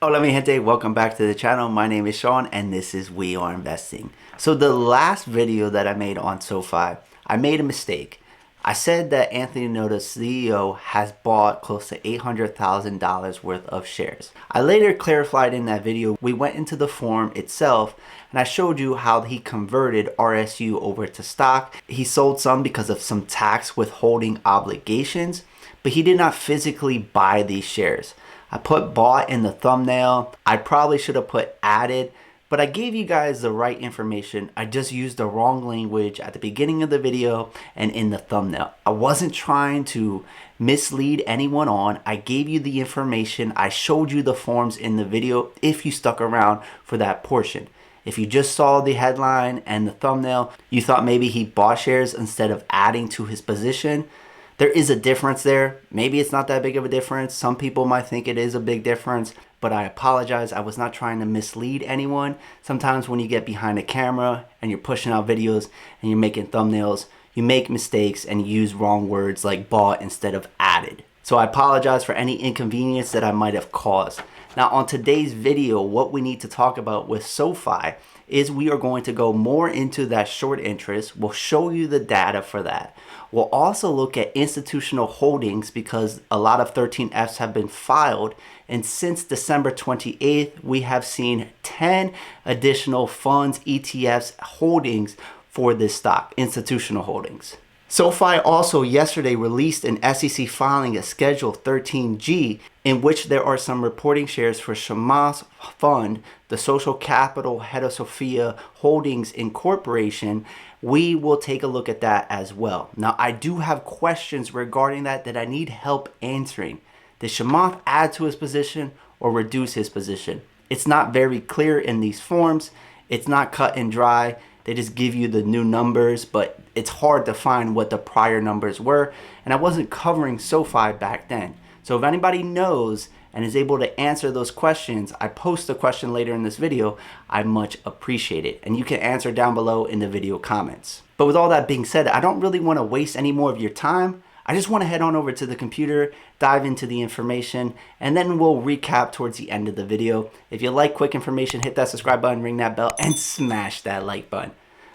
Hola mi gente, welcome back to the channel. My name is Sean and this is We Are Investing. So the last video that I made on SOFI, I made a mistake. I said that Anthony Noda, CEO, has bought close to $800,000 worth of shares. I later clarified in that video, we went into the form itself and I showed you how he converted RSU over to stock. He sold some because of some tax withholding obligations, but he did not physically buy these shares. I put bought in the thumbnail. I probably should have put added, but I gave you guys the right information. I just used the wrong language at the beginning of the video and in the thumbnail. I wasn't trying to mislead anyone on. I gave you the information. I showed you the forms in the video if you stuck around for that portion. If you just saw the headline and the thumbnail, you thought maybe he bought shares instead of adding to his position. There is a difference there. Maybe it's not that big of a difference. Some people might think it is a big difference, but I apologize. I was not trying to mislead anyone. Sometimes when you get behind a camera and you're pushing out videos and you're making thumbnails, you make mistakes and use wrong words like bought instead of added. So I apologize for any inconvenience that I might have caused. Now on today's video, what we need to talk about with SOFI is we are going to go more into that short interest. We'll show you the data for that. We'll also look at institutional holdings because a lot of 13Fs have been filed. And since December 28th, we have seen 10 additional funds, ETFs, holdings for this stock, institutional holdings. SOFI also yesterday released an SEC filing, a Schedule 13G, in which there are some reporting shares for Chamath's fund, the Social Capital Head of SOFIA Holdings Incorporation. We will take a look at that as well. Now, I do have questions regarding that I need help answering. Did Chamath add to his position or reduce his position? It's not very clear in these forms. It's not cut and dry. They just give you the new numbers, but it's hard to find what the prior numbers were. And I wasn't covering SOFI back then. So if anybody knows and is able to answer those questions, I post a question later in this video, I much appreciate it. And you can answer down below in the video comments. But with all that being said, I don't really want to waste any more of your time. I just want to head on over to the computer, dive into the information, and then we'll recap towards the end of the video. If you like quick information, hit that subscribe button, ring that bell, and smash that like button.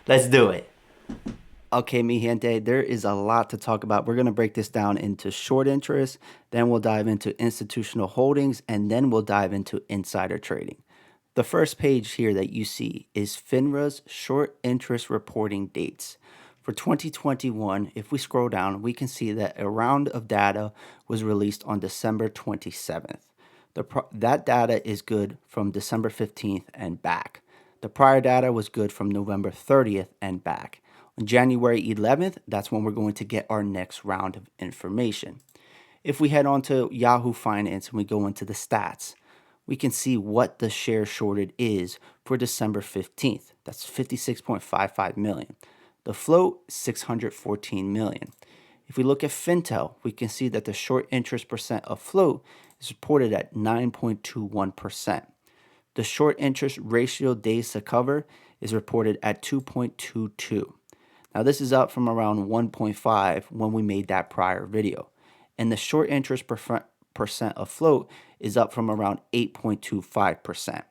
Let's do it. Okay, mi gente, there is a lot to talk about. We're going to break this down into short interest, then we'll dive into institutional holdings, and then we'll dive into insider trading. The first page here that you see is FINRA's short interest reporting dates. For 2021, if we scroll down, we can see that a round of data was released on December 27th. That data is good from December 15th and back. The prior data was good from November 30th and back. On January 11th, that's when we're going to get our next round of information. If we head on to Yahoo Finance and we go into the stats, we can see what the share shorted is for December 15th. That's 56.55 million. The float, 614 million. If we look at Fintel, we can see that the short interest percent of float is reported at 9.21%. The short interest ratio days to cover is reported at 2.22. Now this is up from around 1.5 when we made that prior video. And the short interest percent of float is up from around 8.25%.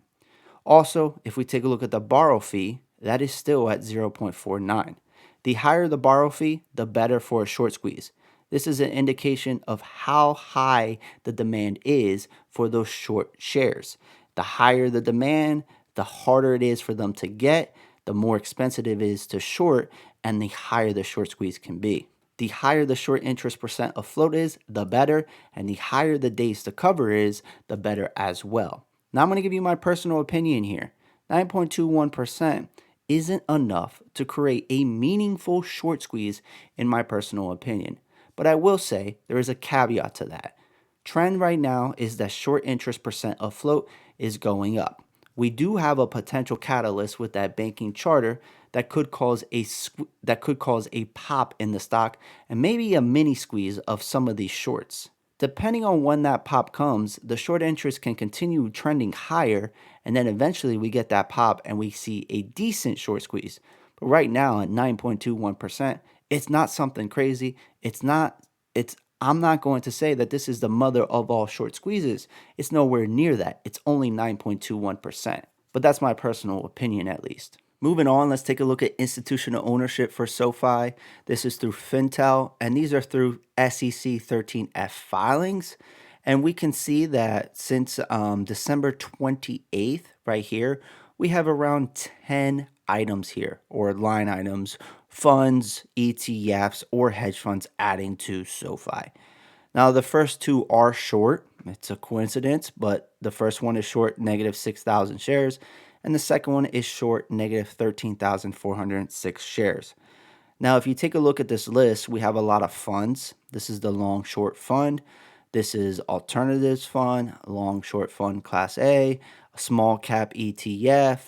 Also, if we take a look at the borrow fee, that is still at 0.49. The higher the borrow fee, the better for a short squeeze. This is an indication of how high the demand is for those short shares. The higher the demand, the harder it is for them to get, the more expensive it is to short, and the higher the short squeeze can be. The higher the short interest percent of float is, the better, and the higher the days to cover is, the better as well. Now I'm going to give you my personal opinion here. 9.21% isn't enough to create a meaningful short squeeze in my personal opinion. But I will say there is a caveat to that. Trend right now is that short interest percent of float is going up. We do have a potential catalyst with that banking charter that could cause a pop in the stock and maybe a mini squeeze of some of these shorts. Depending on when that pop comes, the short interest can continue trending higher, and then eventually we get that pop and we see a decent short squeeze. But right now at 9.21%, it's not something crazy. It's I'm not going to say that this is the mother of all short squeezes. It's nowhere near that. It's only 9.21%. But that's my personal opinion at least. Moving on, let's take a look at institutional ownership for SOFI. This is through Fintel, and these are through SEC 13F filings. And we can see that since December 28th, right here, we have around 10 items here, or line items, funds, ETFs, or hedge funds adding to SOFI. Now, the first two are short. It's a coincidence, but the first one is short negative 6,000 shares, and the second one is short negative 13,406 shares. Now, if you take a look at this list, we have a lot of funds. This is the long short fund. This is alternatives fund, long short fund class A small cap ETF,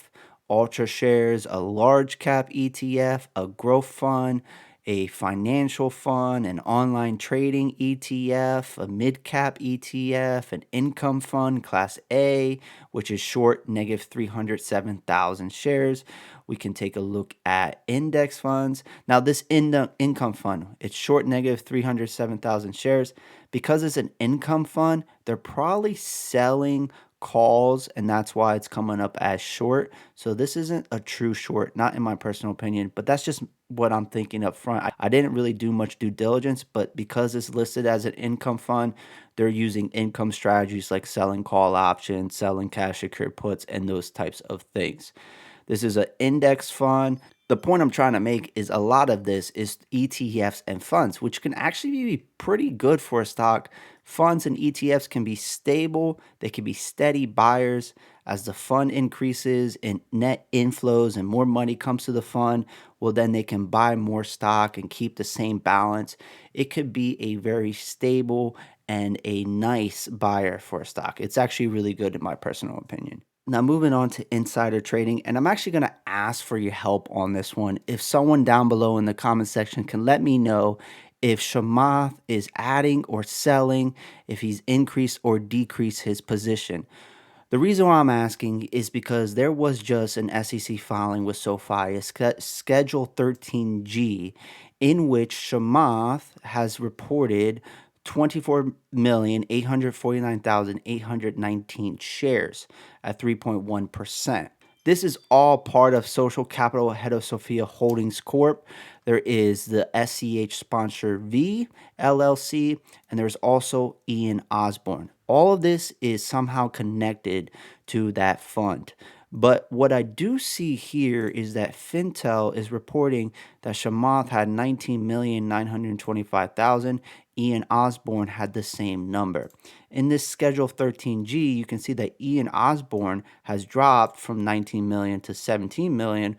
ultra shares, a large cap ETF, a growth fund, a financial fund, an online trading ETF, a mid cap ETF, an income fund class A, which is short negative 307,000 shares. We can take a look at index funds. Now, this income fund, it's short negative 307,000 shares. Because it's an income fund, they're probably selling calls, and that's why it's coming up as short. So this isn't a true short, not in my personal opinion, but that's just what I'm thinking up front. I didn't really do much due diligence, but because it's listed as an income fund, they're using income strategies like selling call options, selling cash secured puts, and those types of things. This is an index fund. The point I'm trying to make is a lot of this is ETFs and funds, which can actually be pretty good for a stock. Funds and ETFs can be stable. They can be steady buyers. As the fund increases in net inflows and more money comes to the fund, well, then they can buy more stock and keep the same balance. It could be a very stable and a nice buyer for a stock. It's actually really good in my personal opinion. Now, moving on to insider trading, and I'm actually going to ask for your help on this one. If someone down below in the comment section can let me know if Chamath is adding or selling, if he's increased or decreased his position. The reason why I'm asking is because there was just an SEC filing with SOFI, a Schedule 13G, in which Chamath has reported 24,849,819 shares at 3.1%. This is all part of Social Capital Head of Sophia Holdings Corp. There is the SCH Sponsor V LLC, and there's also Ian Osborne. All of this is somehow connected to that fund. But what I do see here is that Fintel is reporting that Chamath had 19,925,000. Ian Osborne had the same number. In this Schedule 13G, you can see that Ian Osborne has dropped from 19 million to 17 million,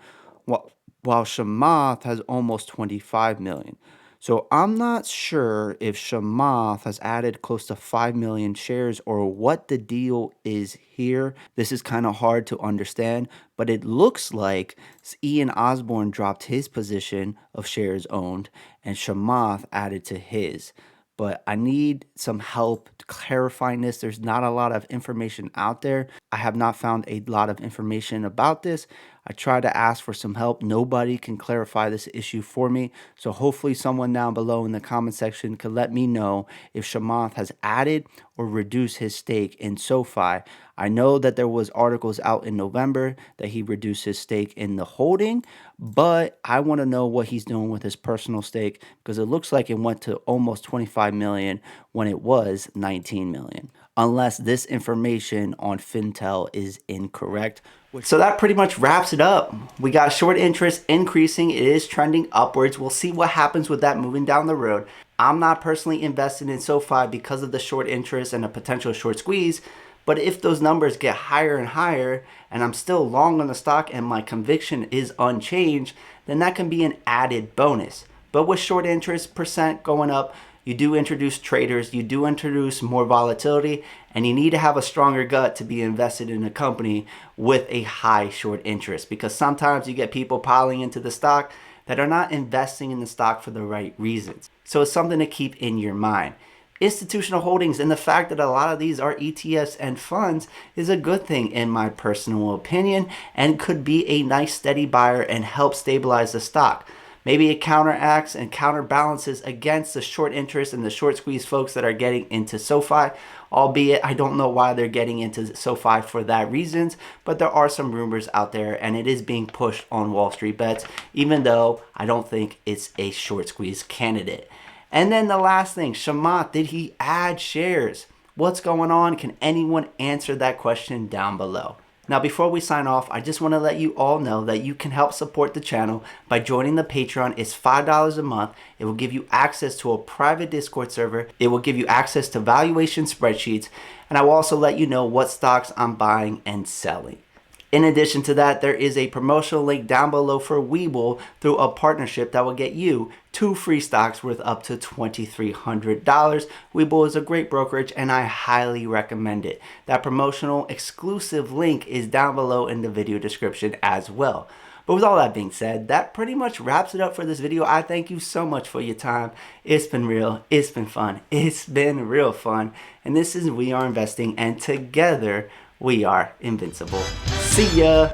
while Chamath has almost 25 million. So I'm not sure if Chamath has added close to 5 million shares or what the deal is here. This is kind of hard to understand, but it looks like Ian Osborne dropped his position of shares owned and Chamath added to his. But I need some help clarifying this. There's not a lot of information out there. I have not found a lot of information about this. I tried to ask for some help. Nobody can clarify this issue for me. So hopefully someone down below in the comment section could let me know if Chamath has added or reduced his stake in SOFI. I know that there was articles out in November that he reduced his stake in the holding, but I want to know what he's doing with his personal stake because it looks like it went to almost 25 million when it was 19 million. Unless this information on Fintel is incorrect. So that pretty much wraps it up. We got short interest increasing. It is trending upwards. We'll see what happens with that moving down the road. I'm not personally invested in SOFI because of the short interest and a potential short squeeze. But if those numbers get higher and higher and I'm still long on the stock and my conviction is unchanged, then that can be an added bonus. But with short interest percent going up, you do introduce traders, you do introduce more volatility, and you need to have a stronger gut to be invested in a company with a high short interest because sometimes you get people piling into the stock that are not investing in the stock for the right reasons. So it's something to keep in your mind. Institutional holdings and the fact that a lot of these are ETFs and funds is a good thing in my personal opinion and could be a nice steady buyer and help stabilize the stock. Maybe it counteracts and counterbalances against the short interest and the short squeeze folks that are getting into SOFI, albeit I don't know why they're getting into SOFI for that reasons, but there are some rumors out there and it is being pushed on Wall Street Bets, even though I don't think it's a short squeeze candidate. And then the last thing, Chamath, did he add shares? What's going on? Can anyone answer that question down below? Now, before we sign off, I just want to let you all know that you can help support the channel by joining the Patreon. It's $5 a month. It will give you access to a private Discord server. It will give you access to valuation spreadsheets. And I will also let you know what stocks I'm buying and selling. In addition to that, there is a promotional link down below for WEBULL through a partnership that will get you 2 free stocks worth up to $2,300. WEBULL is a great brokerage and I highly recommend it. That promotional exclusive link is down below in the video description as well. But with all that being said, that pretty much wraps it up for this video. I thank you so much for your time. It's been real. It's been fun. It's been real fun. And this is We Are Investing, and together we are invincible. See ya.